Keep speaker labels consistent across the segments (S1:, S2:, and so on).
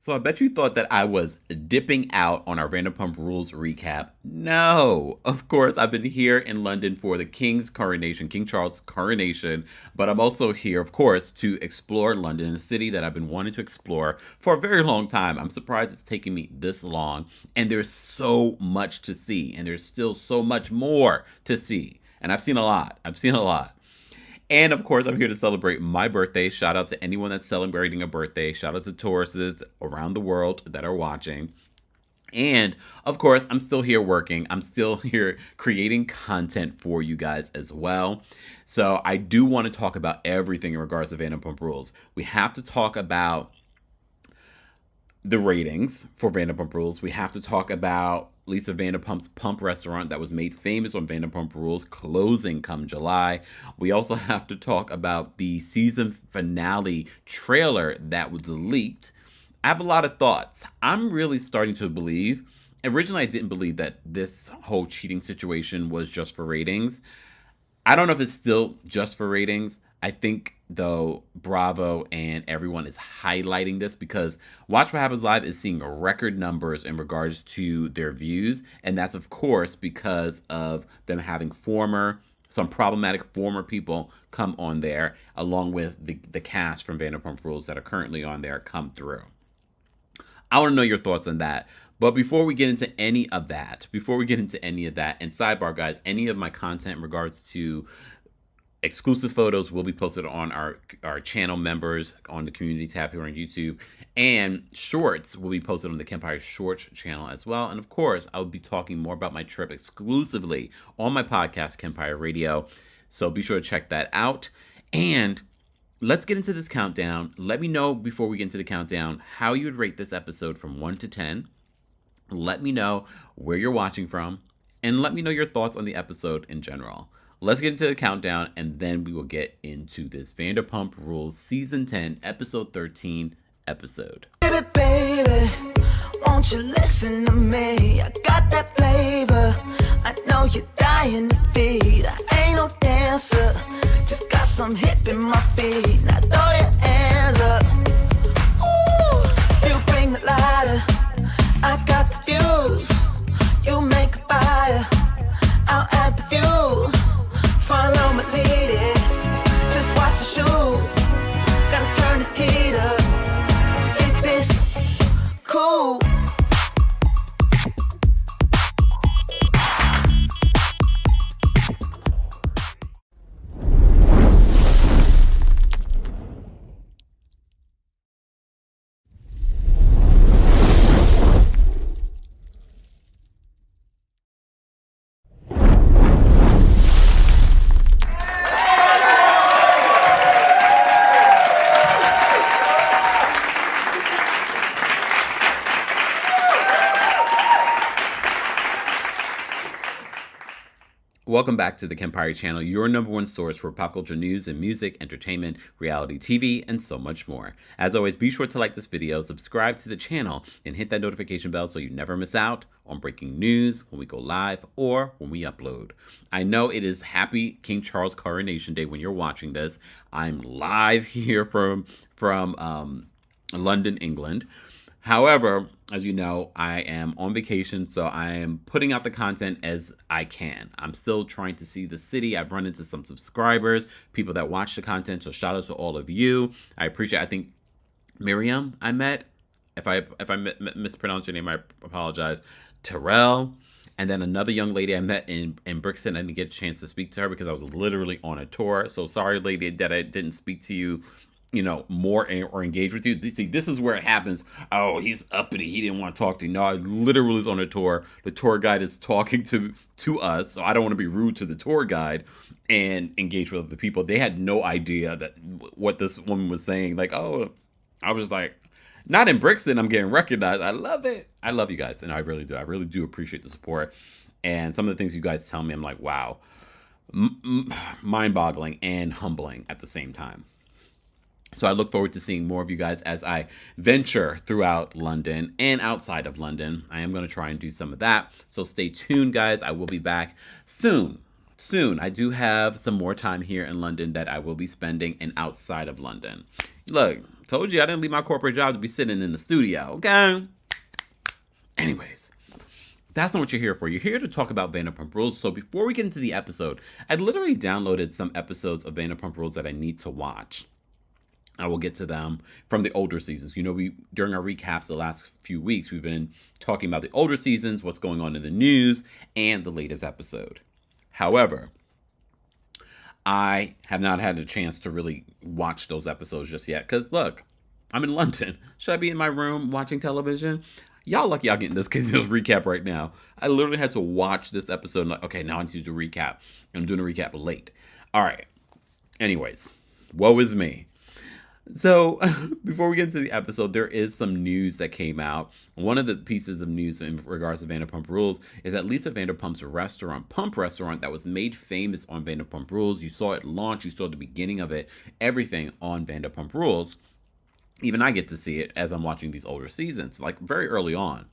S1: So I bet you thought that I was dipping out on our Vanderpump Rules recap. No, of course, I've been here in London for the King's coronation, King Charles' coronation, but I'm also here, of course, to explore London, a city that I've been wanting to explore for a very long time. I'm surprised it's taking me this long, and there's so much to see, and there's still so much more to see. And I've seen a lot. And of course, I'm here to celebrate my birthday. Shout out to anyone that's celebrating a birthday. Shout out to tourists around the world that are watching. And of course, I'm still here working. I'm still here creating content for you guys as well. So I do want to talk about everything in regards to Vanderpump Rules. We have to talk about the ratings for Vanderpump Rules. We have to talk about Lisa Vanderpump's Pump restaurant that was made famous on Vanderpump Rules closing come July. We also have to talk about the season finale trailer that was leaked. I have a lot of thoughts. I'm really starting to believe, originally I didn't believe that this whole cheating situation was just for ratings. I don't know if it's still just for ratings. I think, though, Bravo and everyone is highlighting this because Watch What Happens Live is seeing record numbers in regards to their views. And that's, of course, because of them having some problematic former people come on there, along with the cast from Vanderpump Rules that are currently on there come through. I want to know your thoughts on that. But before we get into any of that, and sidebar, guys, any of my content in regards to exclusive photos will be posted on our channel members on the community tab here on YouTube, and shorts will be posted on the Kempire Shorts channel as well. And of course, I will be talking more about my trip exclusively on my podcast, Kempire Radio. So be sure to check that out. And let's get into this countdown. Let me know before we get into the countdown how you would rate this episode from 1 to 10. Let me know where you're watching from, and let me know your thoughts on the episode in general. Let's get into the countdown, and then we will get into this Vanderpump Rules Season 10, Episode 13 episode.
S2: Baby, baby, won't you listen to me? I got that flavor. I know you're dying to feed. I ain't no dancer, just got some hip in my feet. Now throw your hands up. Ooh, you bring the lighter. I got the fuse. You make a fire. I'll add the fuel. Follow my lady. Just watch the shoes. Gotta turn the heat up to get this cool.
S1: Welcome back to the Kempire channel, your number one source for pop culture news and music, entertainment, reality TV, and so much more. As always, be sure to like this video, subscribe to the channel, and hit that notification bell so you never miss out on breaking news when we go live or when we upload. I know it is Happy King Charles Coronation Day when you're watching this. I'm live here from London, England. However, as you know, I am on vacation, so I am putting out the content as I can. I'm still trying to see the city. I've run into some subscribers, people that watch the content, so shout out to all of you. I appreciate I think Miriam I met. If I mispronounce your name, I apologize. Terrell. And then another young lady I met in Brixton. I didn't get a chance to speak to her because I was literally on a tour. So sorry, lady, that I didn't speak to you, more or engage with you. See, this is where it happens. Oh, he's uppity. He didn't want to talk to you. No, I literally was on a tour. The tour guide is talking to us. So I don't want to be rude to the tour guide and engage with other people. They had no idea that what this woman was saying. Like, oh, I was like, not in Brixton. I'm getting recognized. I love it. I love you guys. And I really do. I really do appreciate the support. And some of the things you guys tell me, I'm like, wow, mind-boggling and humbling at the same time. So I look forward to seeing more of you guys as I venture throughout London and outside of London. I am going to try and do some of that. So stay tuned, guys. I will be back soon. I do have some more time here in London that I will be spending and outside of London. Look, Told you I didn't leave my corporate job to be sitting in the studio, okay? Anyways, that's not what you're here for. You're here to talk about Vanderpump Rules. So before we get into the episode, I literally downloaded some episodes of Vanderpump Rules that I need to watch. I will get to them from the older seasons. You know, during our recaps the last few weeks, we've been talking about the older seasons, what's going on in the news, and the latest episode. However, I have not had a chance to really watch those episodes just yet. Because, look, I'm in London. Should I be in my room watching television? Y'all lucky y'all getting this recap right now. I literally had to watch this episode. And like, okay, now I need to do a recap. I'm doing a recap late. All right. Anyways, woe is me. So before we get into the episode, there is some news that came out. One of the pieces of news in regards to Vanderpump Rules is that Lisa Vanderpump's pump restaurant that was made famous on Vanderpump Rules. You saw it launch. You saw the beginning of it, everything on Vanderpump Rules. Even I get to see it as I'm watching these older seasons, like very early on.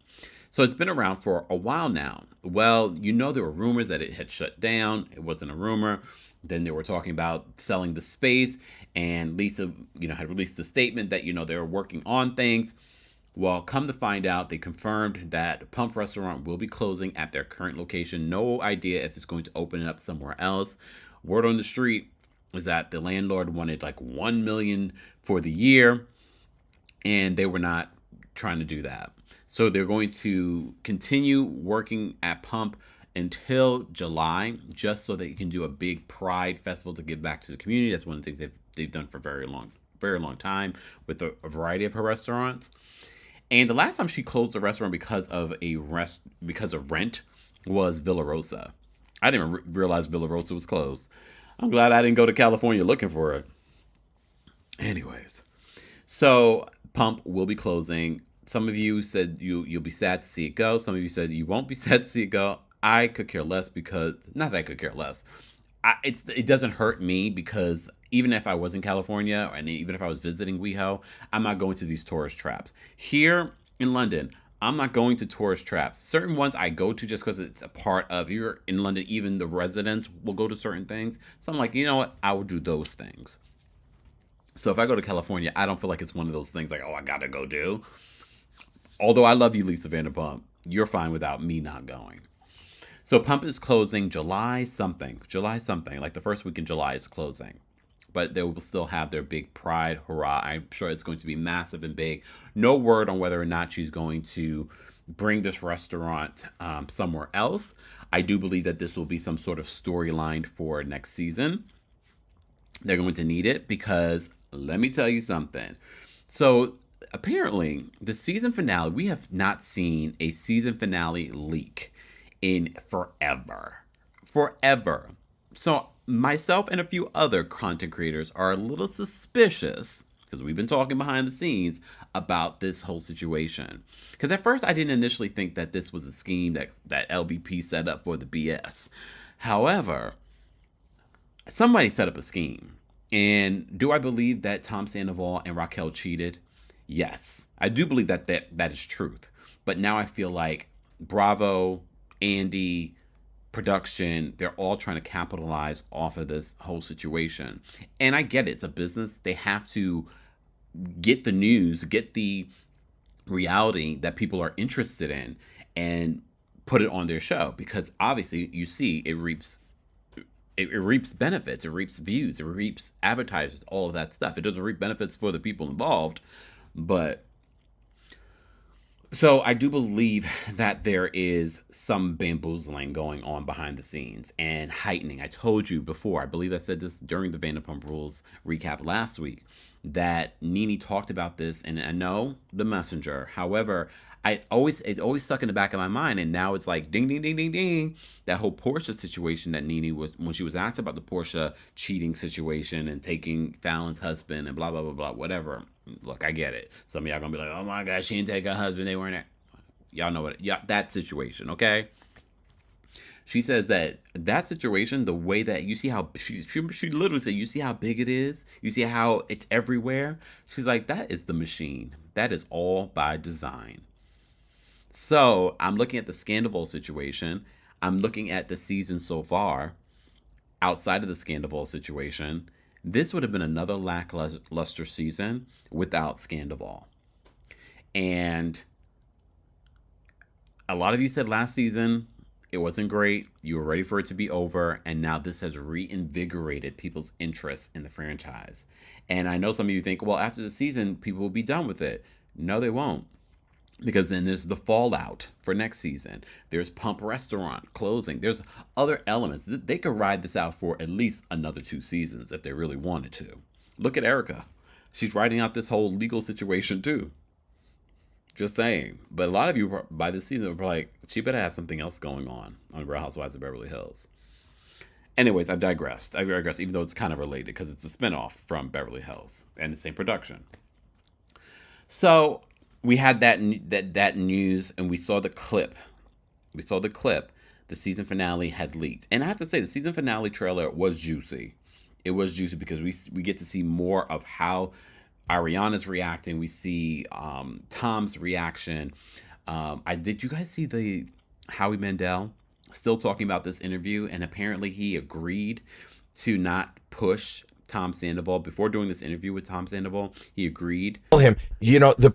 S1: So it's been around for a while now. Well, you know, there were rumors that it had shut down. It wasn't a rumor. Then they were talking about selling the space, and Lisa, had released a statement that, they were working on things. Well, come to find out, they confirmed that Pump Restaurant will be closing at their current location. No idea if it's going to open it up somewhere else. Word on the street is that the landlord wanted like $1 million for the year, and they were not trying to do that. So they're going to continue working at Pump until July, just so that you can do a big Pride festival to give back to the community. That's one of the things they've done for a very long time with a variety of her restaurants. And the last time she closed the restaurant because of rent was Villa Rosa. I didn't even realize Villa Rosa was closed. I'm glad I didn't go to California looking for it. Anyways, so Pump will be closing. Some of you said you'll be sad to see it go. Some of you said you won't be sad to see it go. I could care less because, not that I could care less. It doesn't hurt me because even if I was in California and even if I was visiting WeHo, I'm not going to these tourist traps. Here in London, I'm not going to tourist traps. Certain ones I go to just because it's a part of, you're in London, even the residents will go to certain things. So I'm like, you know what? I will do those things. So if I go to California, I don't feel like it's one of those things like, oh, I gotta go do. Although I love you, Lisa Vanderpump, you're fine without me not going. So Pump is closing July something, like the first week in July is closing. But they will still have their big Pride hurrah. I'm sure it's going to be massive and big. No word on whether or not she's going to bring this restaurant somewhere else. I do believe that this will be some sort of storyline for next season. They're going to need it because let me tell you something. So apparently the season finale, we have not seen a season finale leak in forever. So myself and a few other content creators are a little suspicious, because we've been talking behind the scenes about this whole situation. Because at first I didn't initially think that this was a scheme that LVP set up for the BS. However, somebody set up a scheme. And do I believe that Tom Sandoval and Raquel cheated? Yes. I do believe that is truth. But now I feel like Bravo, Andy, production, they're all trying to capitalize off of this whole situation. And I get it. It's a business. They have to get the news, get the reality that people are interested in and put it on their show. Because obviously you see it reaps benefits, it reaps views, it reaps advertisers, all of that stuff. It doesn't reap benefits for the people involved, but so I do believe that there is some bamboozling going on behind the scenes and heightening. I told you before, I believe I said this during the Vanderpump Rules recap last week, that Nene talked about this, and I know the messenger. However, it always stuck in the back of my mind, and now it's like ding, ding, ding, ding, ding. That whole Portia situation that Nene was, when she was asked about the Portia cheating situation and taking Fallon's husband and blah, blah, blah, blah, whatever. Look, I get it. Some of y'all gonna be like, oh my gosh, she didn't take her husband. They weren't. Y'all know what? Yeah, that situation, okay? She says that situation, the way that you see how she literally said, you see how big it is? You see how it's everywhere? She's like, that is the machine. That is all by design. So I'm looking at the Sandoval situation. I'm looking at the season so far outside of the Sandoval situation. this would have been another lackluster season without Sandoval. And a lot of you said last season it wasn't great. You were ready for it to be over. And now this has reinvigorated people's interest in the franchise. And I know some of you think, well, after the season, people will be done with it. No, they won't. Because then there's the fallout for next season. There's Pump Restaurant closing. There's other elements. They could ride this out for at least another 2 seasons if they really wanted to. Look at Erica. She's riding out this whole legal situation too. Just saying. But a lot of you by this season were like, she better have something else going on Real Housewives of Beverly Hills. Anyways, I digressed, even though it's kind of related because it's a spinoff from Beverly Hills and the same production. So we had that news, and we saw the clip. The season finale had leaked. And I have to say, the season finale trailer was juicy. It was juicy because we get to see more of how Ariana's reacting. We see Tom's reaction. Did you guys see the Howie Mandel still talking about this interview? And apparently he agreed to not push Tom Sandoval before doing this interview with Tom Sandoval. He agreed.
S3: Tell him, the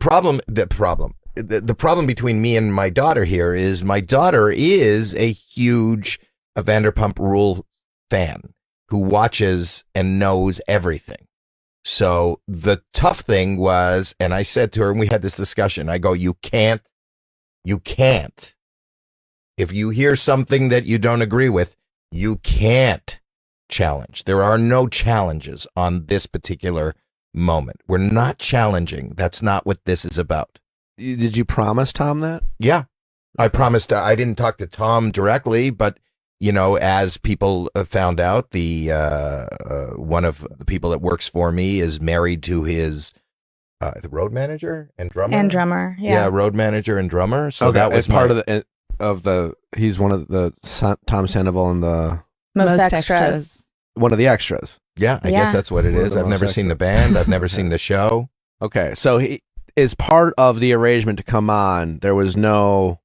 S3: problem between me and my daughter here is my daughter is a huge Vanderpump Rules fan who watches and knows everything. So the tough thing was, and I said to her, and we had this discussion, I go, you can't, if you hear something that you don't agree with, you can't challenge. There are no challenges on this particular moment. We're not challenging. That's not what this is about.
S4: Did you promise Tom that?
S3: Yeah, I promised. I didn't talk to Tom directly, but as people found out, the one of the people that works for me is married to his the road manager and drummer. Yeah, road manager and drummer. So
S4: okay,
S3: that was
S4: part of the. He's one of the Tom Sandoval and the
S5: most extras.
S4: One of the extras.
S3: Yeah, I guess that's what it is. I've never seen the band. I've never seen the show.
S4: Okay, so he is part of the arrangement to come on. There was no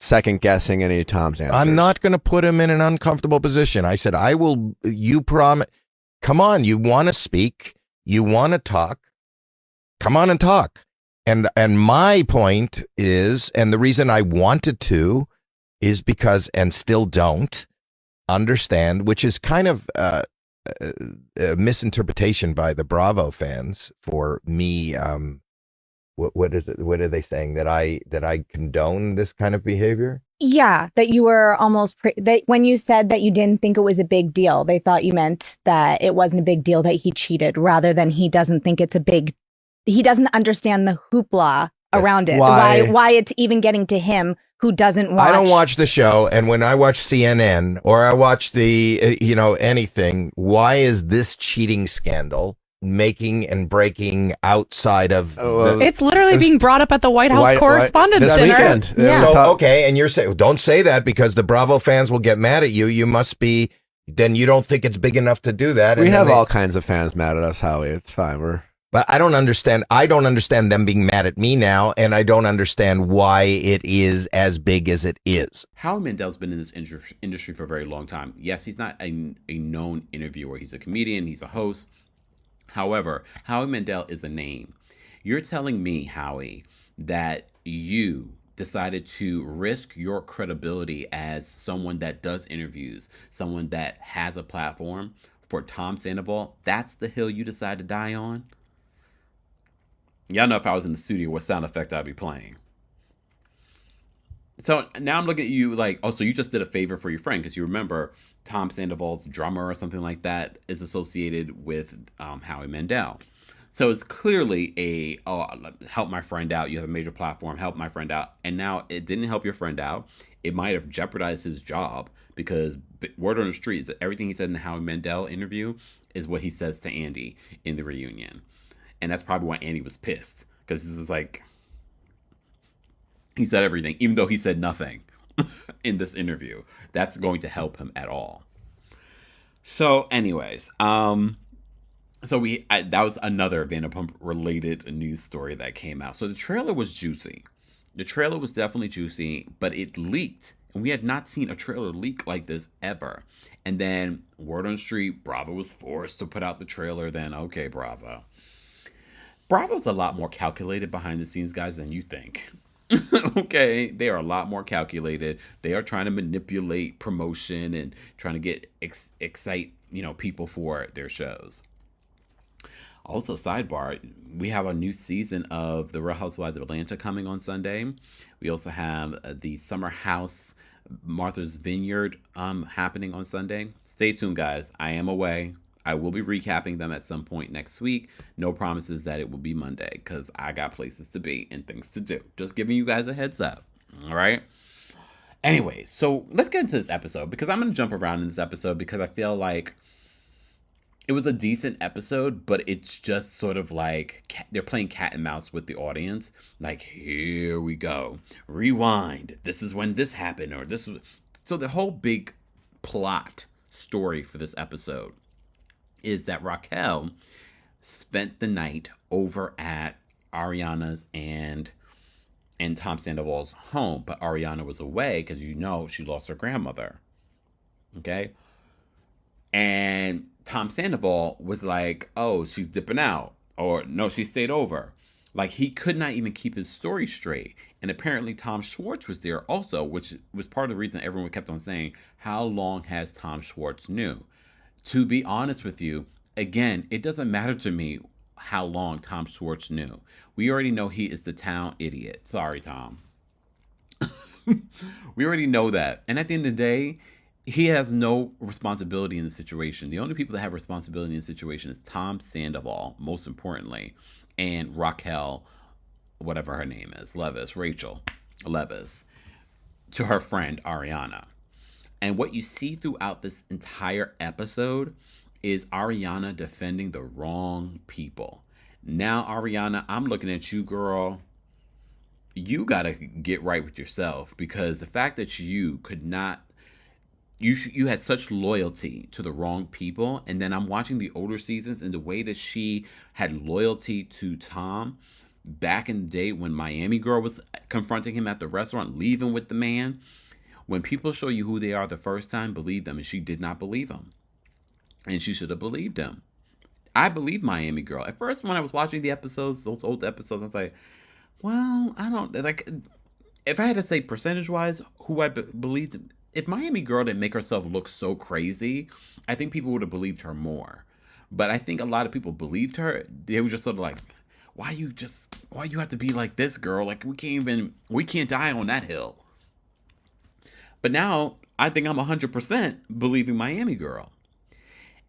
S4: second guessing any of Tom's answers.
S3: I'm not going to put him in an uncomfortable position. I said, I will, you promise, come on, you want to speak, you want to talk, come on and talk. And my point is, and the reason I wanted to is because, and still don't understand, which is kind of a misinterpretation by the Bravo fans for me, what is it? What are they saying? That I condone this kind of behavior?
S5: Yeah, that you were almost that when you said that you didn't think it was a big deal, they thought you meant that it wasn't a big deal that he cheated, rather than he doesn't think it's a big. He doesn't understand the hoopla around it. Why it's even getting to him who doesn't watch.
S3: I don't watch the show, and when I watch CNN or I watch the anything, why is this cheating scandal making and breaking outside of
S6: it's literally being brought up at the White House Correspondents'
S4: this
S6: Dinner.
S4: Weekend.
S5: Yeah.
S3: So, okay, and you're saying, don't say that because the Bravo fans will get mad at you. You must be, then you don't think it's big enough to do that.
S4: We have all kinds of fans mad at us, Howie. It's fine.
S3: But I don't understand them being mad at me now, and I don't understand why it is as big as it is.
S1: Howie Mandel's been in this industry for a very long time. Yes, he's not a known interviewer. He's a comedian. He's a host. However, Howie Mandel is a name. You're telling me, Howie, that you decided to risk your credibility as someone that does interviews, someone that has a platform for Tom Sandoval? That's the hill you decide to die on? Y'all know if I was in the studio, what sound effect I'd be playing. So now I'm looking at you like, oh, so you just did a favor for your friend, because you remember Tom Sandoval's drummer or something like that is associated with Howie Mandel. So it's clearly help my friend out. You have a major platform, help my friend out. And now it didn't help your friend out. It might have jeopardized his job, because word on the street is that everything he said in the Howie Mandel interview is what he says to Andy in the reunion. And that's probably why Andy was pissed, because this is like, he said everything, even though he said nothing in this interview. That's going to help him at all. So anyways, that was another Vanderpump related news story that came out. So the trailer was juicy. The trailer was definitely juicy, but it leaked And we had not seen a trailer leak like this ever. And then word on the street, Bravo was forced to put out the trailer. Then, okay, Bravo. Bravo's a lot more calculated behind the scenes, guys, than you think. Okay, they are a lot more calculated. They are trying to manipulate promotion and trying to get excite, people for their shows. Also, sidebar, we have a new season of The Real Housewives of Atlanta coming on Sunday. We also have the Summer House Martha's Vineyard happening on Sunday. Stay tuned, guys. I am away. I will be recapping them at some point next week. No promises that it will be Monday because I got places to be and things to do. Just giving you guys a heads up. All right. Anyway, so let's get into this episode because I'm going to jump around in this episode because I feel like it was a decent episode, but it's just sort of like they're playing cat and mouse with the audience. Like, here we go. Rewind. This is when this happened, or this was. So the whole big plot story for this episode is that Raquel spent the night over at Ariana's and Tom Sandoval's home, but Ariana was away because she lost her grandmother. Okay? And Tom Sandoval was like, oh, she's dipping out. Or no, she stayed over. Like, he could not even keep his story straight. And apparently Tom Schwartz was there also, which was part of the reason everyone kept on saying, how long has Tom Schwartz knew? To be honest with you, again, it doesn't matter to me how long Tom Schwartz knew. We already know he is the town idiot. Sorry, Tom. We already know that. And at the end of the day, he has no responsibility in the situation. The only people that have responsibility in the situation is Tom Sandoval, most importantly, and Raquel, whatever her name is, Rachel Levis, to her friend Ariana. And what you see throughout this entire episode is Ariana defending the wrong people. Now, Ariana, I'm looking at you, girl. You got to get right with yourself, because the fact that you could not, you had such loyalty to the wrong people. And then I'm watching the older seasons, and the way that she had loyalty to Tom back in the day when Miami Girl was confronting him at the restaurant, leaving with the man. When people show you who they are the first time, believe them. And she did not believe him. And she should have believed him. I believe Miami Girl. At first, when I was watching the episodes, those old episodes, I was like, well, I don't, like, if I had to say percentage-wise who I believed, if Miami Girl didn't make herself look so crazy, I think people would have believed her more. But I think a lot of people believed her. They were just sort of like, why you have to be like this, girl? Like, we can't die on that hill. But now, I think I'm 100% believing Miami Girl.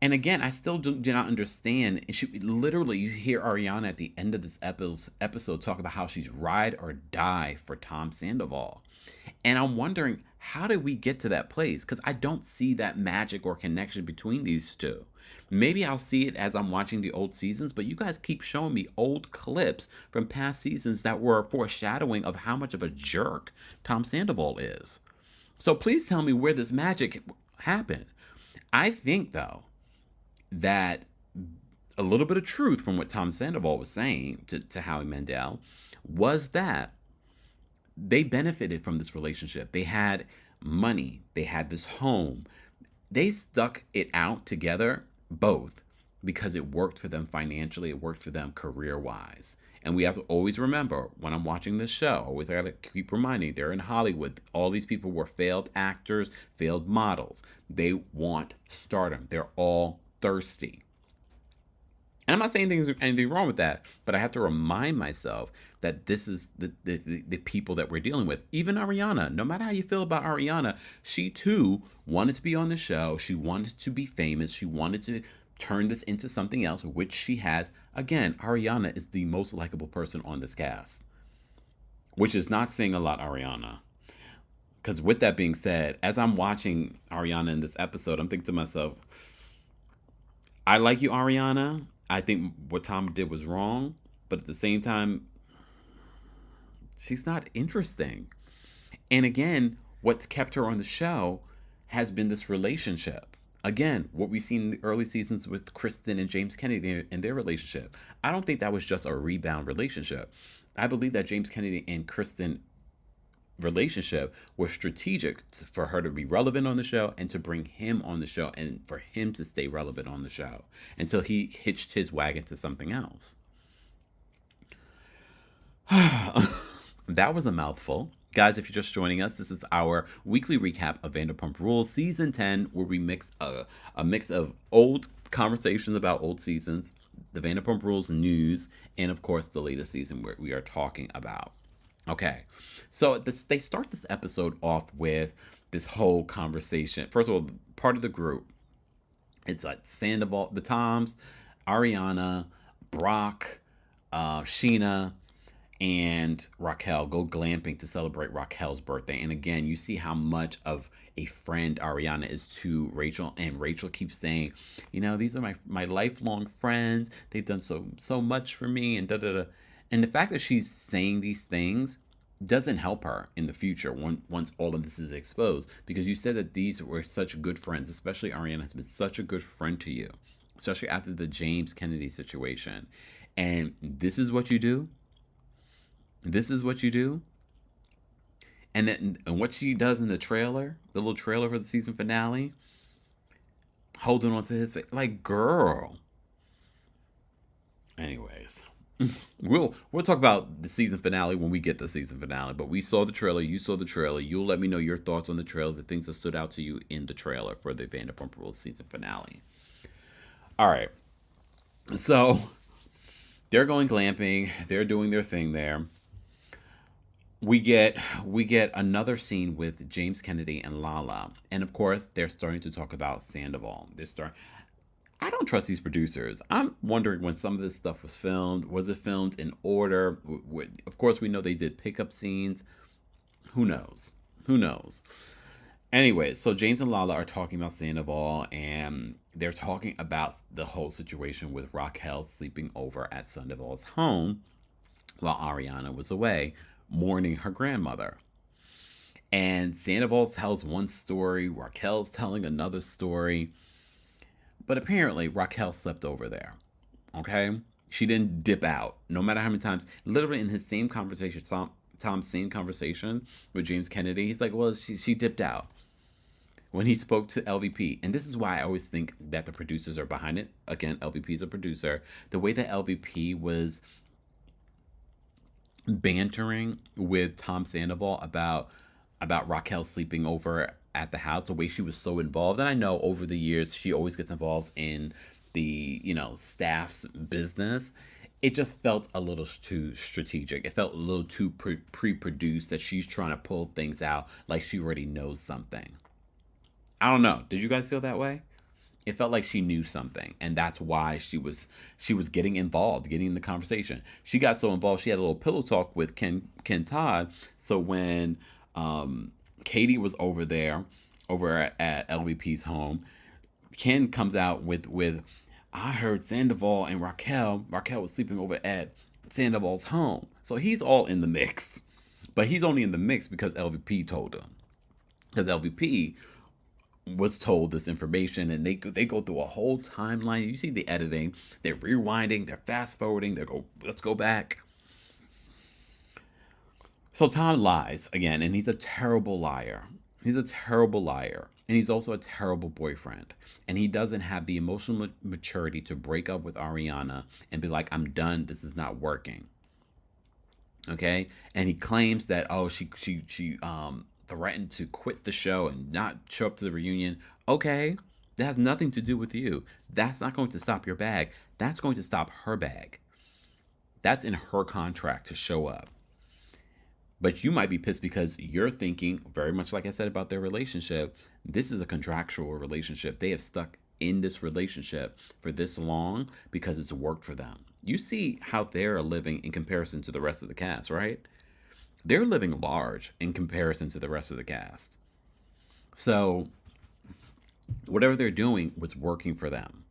S1: And again, I still do not understand. You hear Ariana at the end of this episode talk about how she's ride or die for Tom Sandoval. And I'm wondering, how did we get to that place? Because I don't see that magic or connection between these two. Maybe I'll see it as I'm watching the old seasons, but you guys keep showing me old clips from past seasons that were foreshadowing of how much of a jerk Tom Sandoval is. So please tell me where this magic happened. I think, though, that a little bit of truth from what Tom Sandoval was saying to Howie Mandel was that they benefited from this relationship. They had money. They had this home. They stuck it out together, both, because it worked for them financially. It worked for them career-wise. And we have to always remember, when I'm watching this show, I got to keep reminding, they're in Hollywood. All these people were failed actors, failed models. They want stardom. They're all thirsty. And I'm not saying anything wrong with that, but I have to remind myself that this is the people that we're dealing with. Even Ariana, no matter how you feel about Ariana, she too wanted to be on the show. She wanted to be famous. She wanted to turn this into something else, which she has. Again, Ariana is the most likable person on this cast, which is not saying a lot, Ariana. Because with that being said, as I'm watching Ariana in this episode, I'm thinking to myself, I like you, Ariana. I think what Tom did was wrong, but at the same time, she's not interesting. And again, what's kept her on the show has been this relationship. Again, what we've seen in the early seasons with Kristen and James Kennedy and their relationship. I don't think that was just a rebound relationship. I believe that James Kennedy and Kristen relationship was strategic for her to be relevant on the show and to bring him on the show and for him to stay relevant on the show until he hitched his wagon to something else. That was a mouthful. Guys, if you're just joining us, this is our weekly recap of Vanderpump Rules Season 10, where we mix a mix of old conversations about old seasons, the Vanderpump Rules news, and of course the latest season where we are talking about. Okay, so they start this episode off with this whole conversation. First of all, part of the group, it's like Sandoval, the Toms, Ariana, Brock, Sheena, and Raquel go glamping to celebrate Raquel's birthday. And again, you see how much of a friend Ariana is to Rachel, and Rachel keeps saying, you know, these are my lifelong friends. They've done so much for me, and da da da. And the fact that she's saying these things doesn't help her in the future once all of this is exposed, because you said that these were such good friends, especially Ariana has been such a good friend to you, especially after the James Kennedy situation. And this is what you do? This is what you do? And what she does in the trailer, the little trailer for the season finale, holding on to his face, like, girl. Anyways, we'll talk about the season finale when we get the season finale. But we saw the trailer. You saw the trailer. You'll let me know your thoughts on the trailer, the things that stood out to you in the trailer for the Vanderpump Rules season finale. All right. So they're going glamping. They're doing their thing there. We get another scene with James Kennedy and Lala, and of course they're starting to talk about Sandoval. I don't trust these producers. I'm wondering when some of this stuff was filmed. Was it filmed in order? Of course, we know they did pickup scenes. Who knows? Who knows? Anyway, so James and Lala are talking about Sandoval, and they're talking about the whole situation with Raquel sleeping over at Sandoval's home while Ariana was away, mourning her grandmother. And Sandoval tells one story, Raquel's telling another story. But apparently Raquel slept over there. Okay? She didn't dip out. No matter how many times. Literally in his same conversation, Tom's same conversation with James Kennedy, he's like, well, she dipped out when he spoke to LVP. And this is why I always think that the producers are behind it. Again, LVP is a producer. The way that LVP was bantering with Tom Sandoval about Raquel sleeping over at the house, the way she was so involved. And I know over the years she always gets involved in the, staff's business. It just felt a little too strategic. It felt a little too pre-produced, that she's trying to pull things out like she already knows something. I don't know. Did you guys feel that way? It felt like she knew something, and that's why she was getting involved, getting in the conversation. She got so involved, she had a little pillow talk with Ken Todd. So when Katie was over at LVP's home, Ken comes out with I heard Sandoval and Raquel was sleeping over at Sandoval's home. So he's all in the mix, but he's only in the mix because LVP told him, because LVP was told this information, and they go through a whole timeline. You see the editing, they're rewinding, they're fast forwarding, let's go back. So Tom lies again, and he's a terrible liar. He's a terrible liar, and he's also a terrible boyfriend, and he doesn't have the emotional maturity to break up with Ariana and be like, I'm done, this is not working. Okay? And he claims that, she threatened to quit the show and not show up to the reunion. Okay, that has nothing to do with you. That's not going to stop your bag. That's going to stop her bag. That's in her contract to show up. But you might be pissed because you're thinking, very much like I said about their relationship, this is a contractual relationship. They have stuck in this relationship for this long because it's worked for them. You see how they're living in comparison to the rest of the cast, right? They're living large in comparison to the rest of the cast. So whatever they're doing was working for them.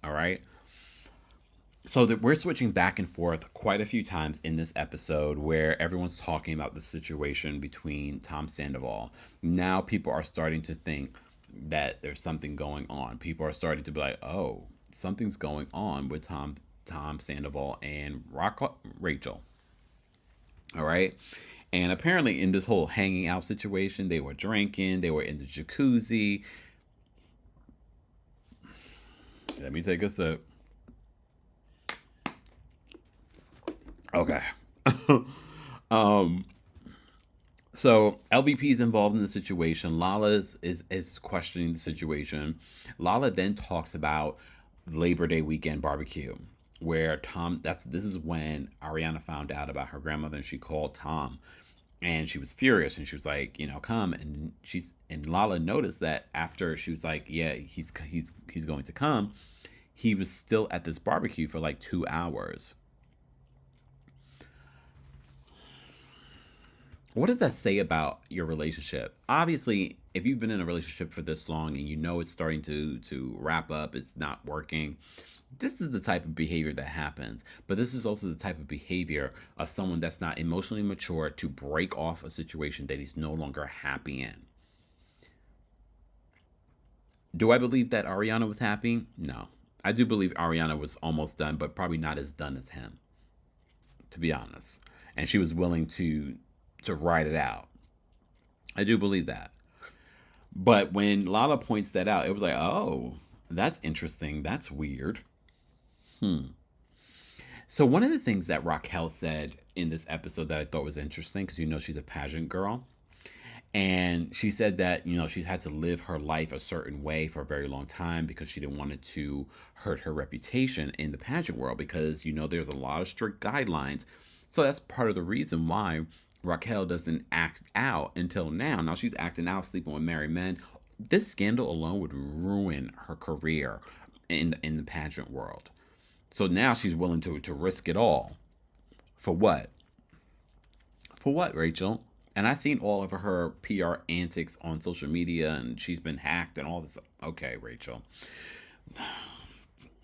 S1: All right. So we're switching back and forth quite a few times in this episode where everyone's talking about the situation between Tom Sandoval. Now people are starting to think that there's something going on. People are starting to be like, oh, something's going on with Tom Sandoval and Rachel. All right. And apparently in this whole hanging out situation, they were drinking, they were in the jacuzzi. Let me take a sip. Okay. So LVP is involved in the situation. Lala is questioning the situation. Lala then talks about Labor Day weekend barbecue, where this is when Ariana found out about her grandmother, and she called Tom, and she was furious, and she was like, come. And Lala noticed that after she was like, yeah, he's going to come, he was still at this barbecue for like 2 hours. What does that say about your relationship? Obviously, if you've been in a relationship for this long and it's starting to wrap up, it's not working, this is the type of behavior that happens. But this is also the type of behavior of someone that's not emotionally mature to break off a situation that he's no longer happy in. Do I believe that Ariana was happy? No. I do believe Ariana was almost done, but probably not as done as him, to be honest. And she was willing to ride it out. I do believe that. But when Lala points that out, it was like, oh, that's interesting. That's weird. So one of the things that Raquel said in this episode that I thought was interesting, because she's a pageant girl, and she said that she's had to live her life a certain way for a very long time because she didn't want it to hurt her reputation in the pageant world, because there's a lot of strict guidelines. So that's part of the reason why Raquel doesn't act out until now. Now she's acting out, sleeping with married men. This scandal alone would ruin her career in the pageant world. So now she's willing to risk it all. For what? For what, Rachel? And I've seen all of her PR antics on social media, and she's been hacked and all this. Okay, Rachel.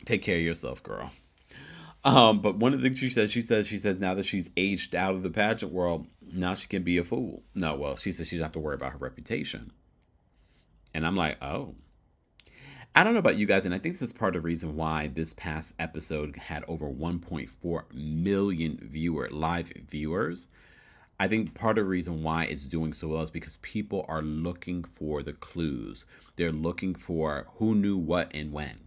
S1: Take care of yourself, girl. But one of the things she says now that she's aged out of the pageant world, now she can be a fool. No, well, she says she doesn't have to worry about her reputation. And I'm like, oh. I don't know about you guys, and I think this is part of the reason why this past episode had over 1.4 million live viewers. I think part of the reason why it's doing so well is because people are looking for the clues. They're looking for who knew what and when.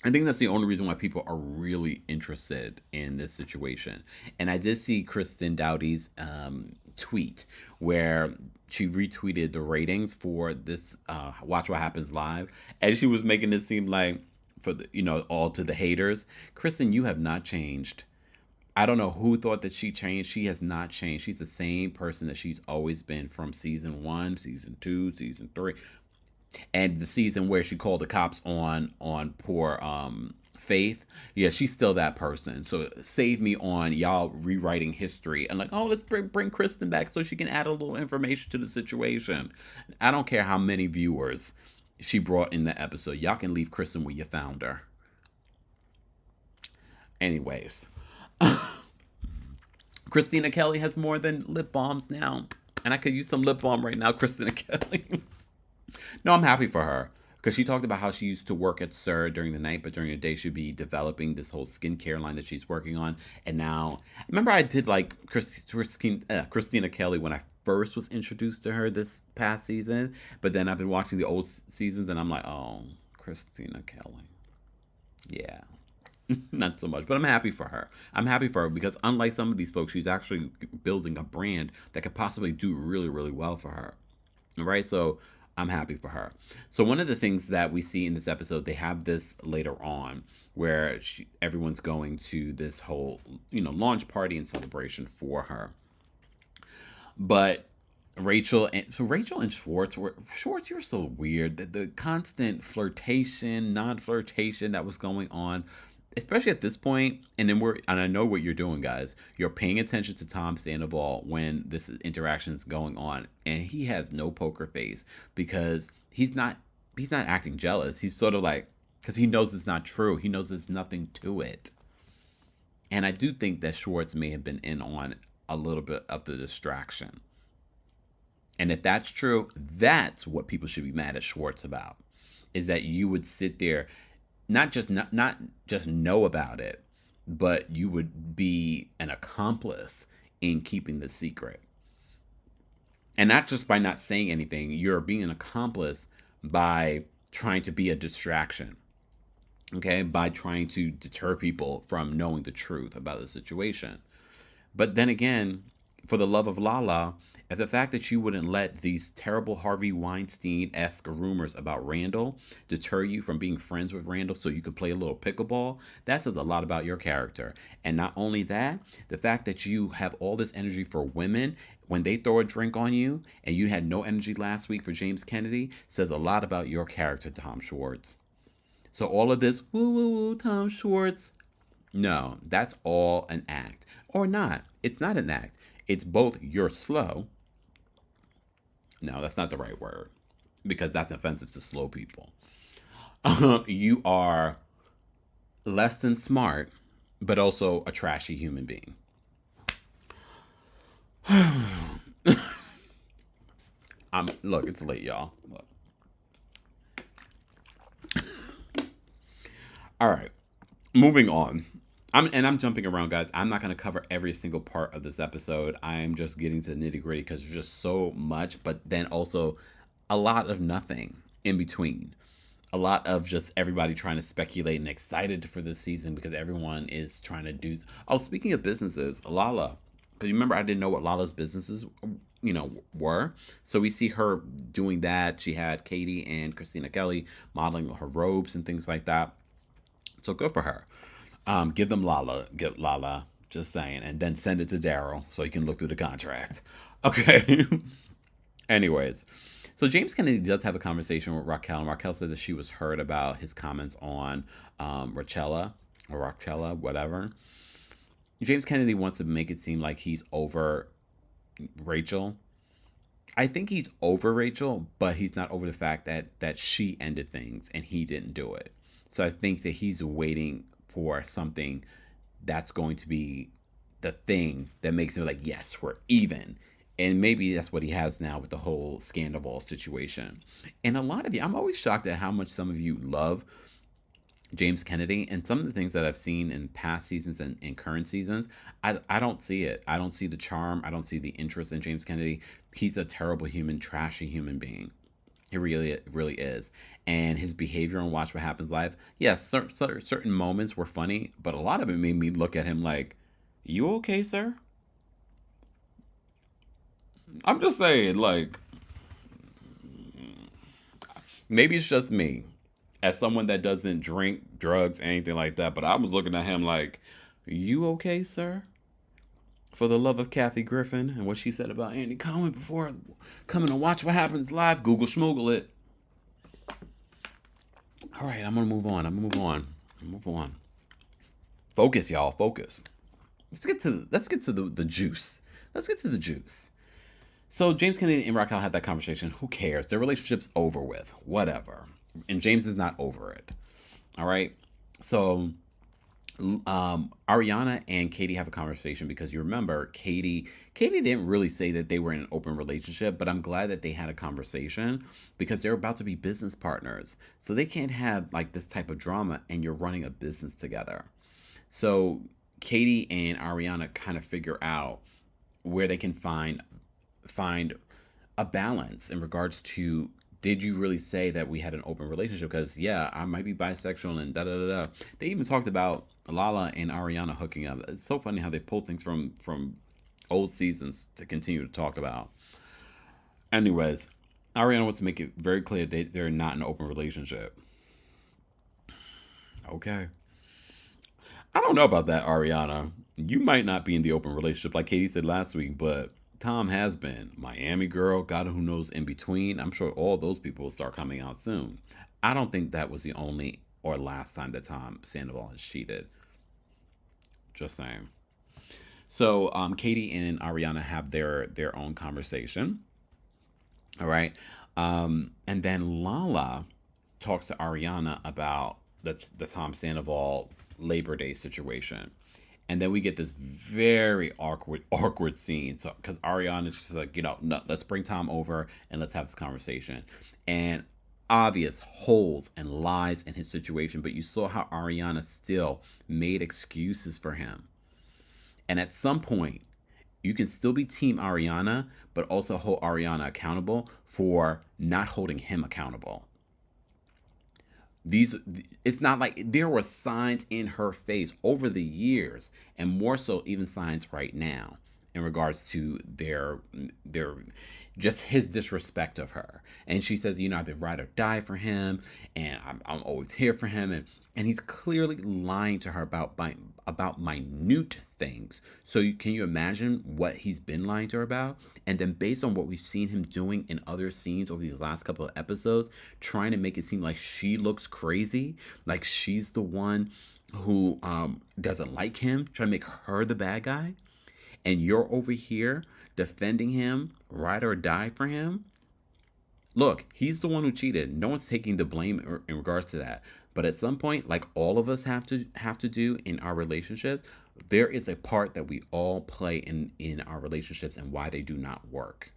S1: I think that's the only reason why people are really interested in this situation. And I did see Kristen Doughty's tweet where she retweeted the ratings for this Watch What Happens Live, and she was making it seem like, for the all to the haters, Kristen, you have not changed. I don't know who thought that she changed. She has not changed. She's the same person that she's always been from season 1, season 2, season 3. And the season where she called the cops on poor Faith, yeah, she's still that person. So save me on y'all rewriting history and like, oh, let's bring Kristen back so she can add a little information to the situation. I don't care how many viewers she brought in the episode. Y'all can leave Kristen where you found her. Anyways, Christina Kelly has more than lip balms now, and I could use some lip balm right now, Christina Kelly. No, I'm happy for her, because she talked about how she used to work at SIR during the night, but during the day she'd be developing this whole skincare line that she's working on. And now, remember I did like Christina Kelly when I first was introduced to her this past season, but then I've been watching the old seasons and I'm like, oh, Christina Kelly. Yeah. Not so much, but I'm happy for her. I'm happy for her because unlike some of these folks, she's actually building a brand that could possibly do really, really well for her. All right, so I'm happy for her. So one of the things that we see in this episode, they have this later on where everyone's going to this whole, launch party and celebration for her. But Rachel and Schwartz, you're so weird. The constant flirtation, non-flirtation that was going on, especially at this point, and I know what you're doing, guys. You're paying attention to Tom Sandoval when this interaction is going on, and he has no poker face because he's not acting jealous. He's sort of like, because he knows it's not true. He knows there's nothing to it. And I do think that Schwartz may have been in on a little bit of the distraction. And if that's true, that's what people should be mad at Schwartz about, is that you would sit there, not just know about it, but you would be an accomplice in keeping the secret. And not just by not saying anything, you're being an accomplice by trying to be a distraction. Okay, by trying to deter people from knowing the truth about the situation. But then again, for the love of Lala, if the fact that you wouldn't let these terrible Harvey Weinstein-esque rumors about Randall deter you from being friends with Randall so you could play a little pickleball, that says a lot about your character. And not only that, the fact that you have all this energy for women when they throw a drink on you and you had no energy last week for James Kennedy says a lot about your character, Tom Schwartz. So all of this, woo, woo, woo, Tom Schwartz. No, that's all an act. Or not. It's not an act. It's both you're slow. No, that's not the right word. Because that's offensive to slow people. You are less than smart, but also a trashy human being. Look, it's late, y'all. Look. All right, moving on. I'm jumping around, guys. I'm not going to cover every single part of this episode. I'm just getting to the nitty gritty because there's just so much, but then also a lot of nothing in between. A lot of just everybody trying to speculate and excited for this season because everyone is trying to do. Oh, speaking of businesses, Lala, because you remember I didn't know what Lala's businesses, were. So we see her doing that. She had Katie and Christina Kelly modeling her robes and things like that. So good for her. Give them Lala. Get Lala. Just saying. And then send it to Daryl so he can look through the contract. Okay. Anyways. So James Kennedy does have a conversation with Raquel. And Raquel said that she was hurt about his comments on Raquel, whatever. James Kennedy wants to make it seem like he's over Rachel. I think he's over Rachel, but he's not over the fact that she ended things and he didn't do it. So I think that he's waiting for something that's going to be the thing that makes him like, yes, we're even. And maybe that's what he has now with the whole Sandoval situation. And a lot of you, I'm always shocked at how much some of you love James Kennedy. And some of the things that I've seen in past seasons and in current seasons, I don't see it. I don't see the charm. I don't see the interest in James Kennedy. He's a terrible human, trashy human being. He really is. And his behavior on Watch What Happens Live, yes, certain moments were funny, but a lot of it made me look at him like, you okay, sir? I'm just saying, like, maybe it's just me as someone that doesn't drink, drugs, anything like that, but I was looking at him like, you okay, sir? For the love of Kathy Griffin and what she said about Andy Cohen before coming to Watch What Happens Live, Google schmoogle it. All right, I'm gonna move on. Focus, y'all. Focus. Let's get to the juice. Let's get to the juice. So James Kennedy and Raquel had that conversation. Who cares? Their relationship's over with. Whatever. And James is not over it. All right. So Ariana and Katie have a conversation because you remember Katie didn't really say that they were in an open relationship, but I'm glad that they had a conversation because they're about to be business partners. So they can't have like this type of drama and you're running a business together. So Katie and Ariana kind of figure out where they can find a balance in regards to, did you really say that we had an open relationship? Because, yeah, I might be bisexual and da-da-da-da. They even talked about Lala and Ariana hooking up. It's so funny how they pull things from old seasons to continue to talk about. Anyways, Ariana wants to make it very clear they're not in an open relationship. Okay. I don't know about that, Ariana. You might not be in the open relationship like Katie said last week, but Tom has been. Miami girl, God who knows in between. I'm sure all those people will start coming out soon. I don't think that was the only or last time that Tom Sandoval has cheated. Just saying. So Katie and Ariana have their own conversation. All right. And then Lala talks to Ariana about the Tom Sandoval Labor Day situation. And then we get this very awkward scene. So, because Ariana's just like, no, let's bring Tom over and let's have this conversation. And obvious holes and lies in his situation, but you saw how Ariana still made excuses for him. And at some point, You can still be Team Ariana, but also hold Ariana accountable for not holding him accountable. It's not like there were signs in her face over the years, and more so even signs right now in regards to their just his disrespect of her. And she says, I've been ride or die for him, and I'm always here for him, and he's clearly lying to her about minute things. So can you imagine what he's been lying to her about? And then based on what we've seen him doing in other scenes over these last couple of episodes, trying to make it seem like she looks crazy, like she's the one who doesn't like him, trying to make her the bad guy. And you're over here defending him, ride or die for him. Look, he's the one who cheated. No one's taking the blame in regards to that. But at some point, like all of us have to do in our relationships, there is a part that we all play in our relationships and why they do not work.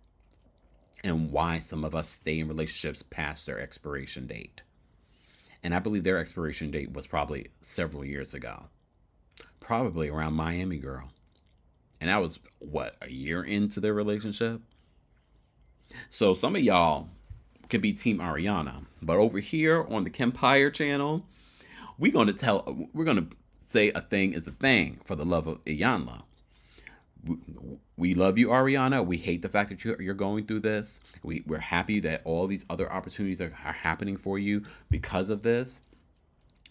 S1: And why some of us stay in relationships past their expiration date. And I believe their expiration date was probably several years ago. Probably around Miami Girl. And that was, a year into their relationship? So some of y'all could be Team Ariana. But over here on the Kempire channel, we're going to say a thing is a thing for the love of Iyanla. We love you, Ariana. We hate the fact that you're going through this. We're happy that all these other opportunities are happening for you because of this.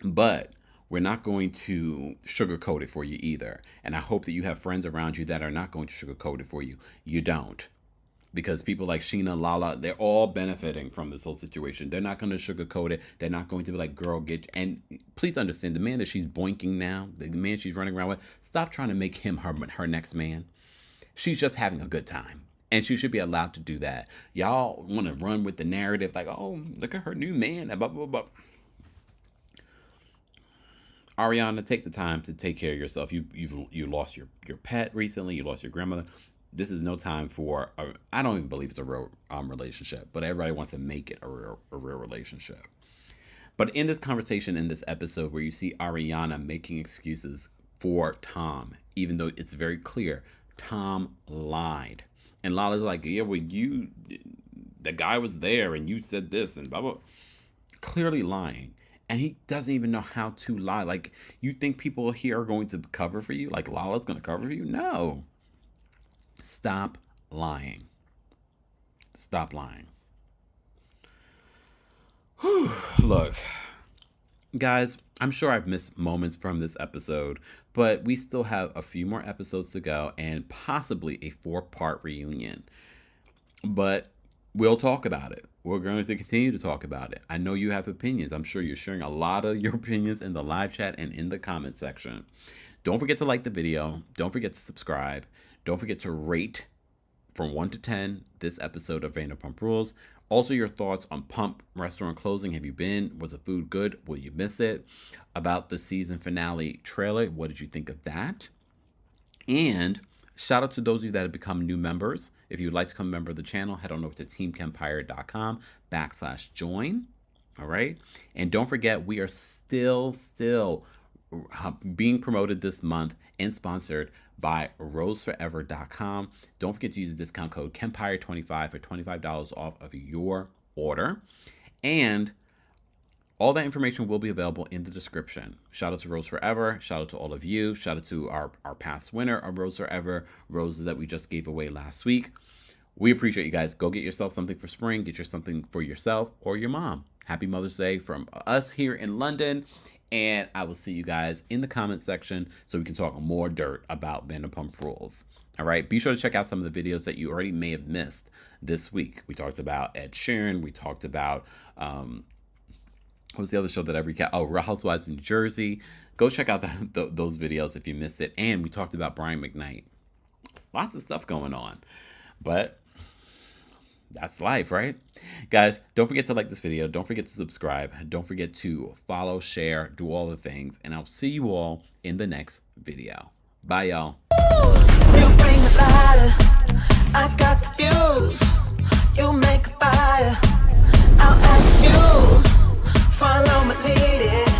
S1: But we're not going to sugarcoat it for you either. And I hope that you have friends around you that are not going to sugarcoat it for you. You don't. Because people like Sheena, Lala, they're all benefiting from this whole situation. They're not going to sugarcoat it. They're not going to be like, girl, and please understand, the man that she's boinking now, the man she's running around with, stop trying to make him her next man. She's just having a good time. And she should be allowed to do that. Y'all want to run with the narrative like, oh, look at her new man, blah, blah, blah. Ariana, take the time to take care of yourself. You lost your pet recently. You lost your grandmother. This is no time for, I don't even believe it's a real relationship, but everybody wants to make it a real relationship. But in this conversation, in this episode where you see Ariana making excuses for Tom, even though it's very clear, Tom lied. And Lala's like, yeah, well, the guy was there and you said this and blah, blah. Clearly lying. And he doesn't even know how to lie. Like, you think people here are going to cover for you? Like Lala's going to cover for you? No. Stop lying. Stop lying. Whew. Look, guys, I'm sure I've missed moments from this episode, but we still have a few more episodes to go and possibly a 4-part reunion. But we'll talk about it. We're going to continue to talk about it. I know you have opinions. I'm sure you're sharing a lot of your opinions in the live chat and in the comment section. Don't forget to like the video. Don't forget to subscribe. Don't forget to rate from 1 to 10 this episode of Vanderpump Rules. Also, your thoughts on Pump restaurant closing. Have you been? Was the food good? Will you miss it? About the season finale trailer. What did you think of that? And shout out to those of you that have become new members. If you'd like to become a member of the channel, head on over to TheKempire.com/join. All right. And don't forget, we are still being promoted this month and sponsored by roseforever.com. Don't forget to use the discount code Kempire25 for $25 off of your order. And all that information will be available in the description. Shout out to Rose Forever. Shout out to all of you. Shout out to our past winner of Rose Forever roses that we just gave away last week. We appreciate you guys. Go get yourself something for spring. Get you something for yourself or your mom. Happy Mother's Day from us here in London. And I will see you guys in the comment section so we can talk more dirt about Vanderpump Rules. All right. Be sure to check out some of the videos that you already may have missed this week. We talked about Ed Sheeran. We talked about, what was the other show that I recapped? Oh, Real Housewives of New Jersey. Go check out those videos if you missed it. And we talked about Brian McKnight. Lots of stuff going on. But that's life, right? Guys, don't forget to like this video. Don't forget to subscribe. Don't forget to follow, share, do all the things. And I'll see you all in the next video. Bye, y'all.
S2: You bring the lighter, I got the fuse. You make a fire, I'll ask you. Follow my lead.